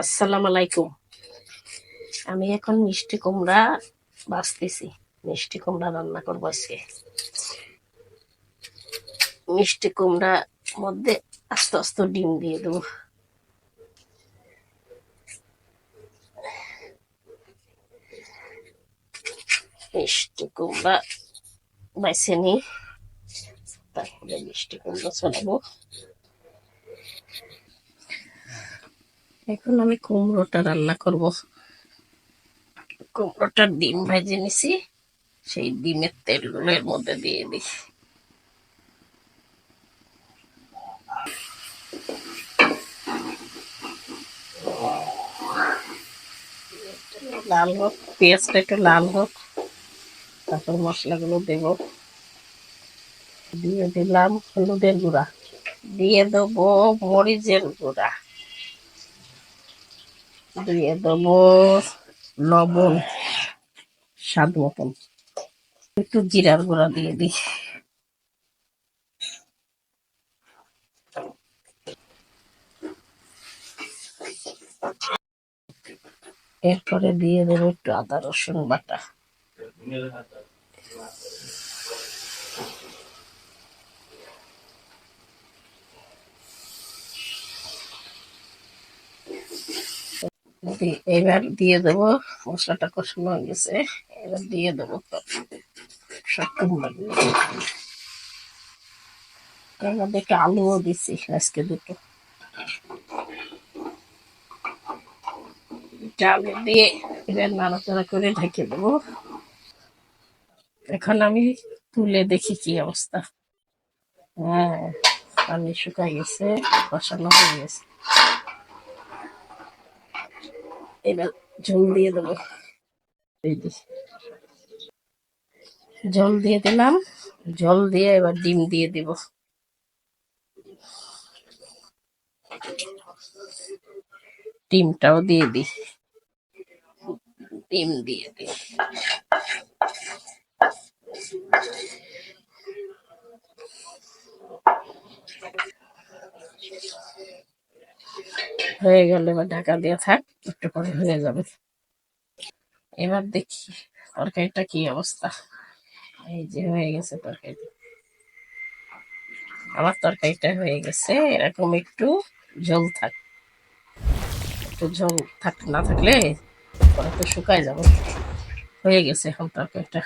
আসসালামু আলাইকুম। আমি এখন মিষ্টি কুমড়া বাছতেছি। মিষ্টি কুমড়া রান্না করবো আজকে। মিষ্টি কুমড়া মধ্যে আস্তে আস্তে ডিম দিয়ে দেবো। মিষ্টি কুমড়া বাইছে নি, তারপরে মিষ্টি কুমড়া চলাবো। এখন আমি কুমড়োটা রান্না করব। কুমড়োটার ডিম ভেজে নিছি, সেই ডিমের তেলগুলো এর মধ্যে দিয়ে দিই। লাল হোক, পেঁয়াজটা একটু লাল হোক, তারপর মশলাগুলো দেব। দিয়ে দিলাম হলুদের গুঁড়া, দিয়ে দেবো মরিচের গুঁড়া, দিয়ে দেবো লবণ স্বাদ মতন, একটু জিরার গুঁড়া দিয়ে দিই। এরপরে দিয়ে দেবো একটু আদা রসুন বাটা। এবার দিয়ে দেবো, মশলাটা কষানো হয়ে গেছে, এবার দিয়ে দেবো সব কুমড়াগুলো। এর মধ্যে একটু আলুও দিচ্ছি আজকে, দুটো আলু দিয়ে এবার নাড়াচাড়া করে ঢেকে দেবো। এখন আমি তুলে দেখি কি অবস্থা। হ্যাঁ, পানি শুকাই গেছে, কষানো হয়ে গেছে। এবার ঝোল দিয়ে দেবো। এই যে ঝোল দিয়ে দিলাম, ঝোল দিয়ে এবার ডিম দিয়ে দিব। ডিমটাও দিয়ে দিই, ডিম দিয়ে দিই। হয়ে গেল, এবার ঢাকা দিয়ে থাক, একটু পরে হয়ে যাবে। এবার দেখি তরকারিটা কি অবস্থা। এই যে হয়ে গেছে তরকারি, আমার তরকারিটা হয়ে গেছে। এরকম একটু ঝোল থাক, একটু ঝোল থাক, না থাকলে পরে তো শুকায় যাবে। হয়ে গেছে এখন তরকারিটা।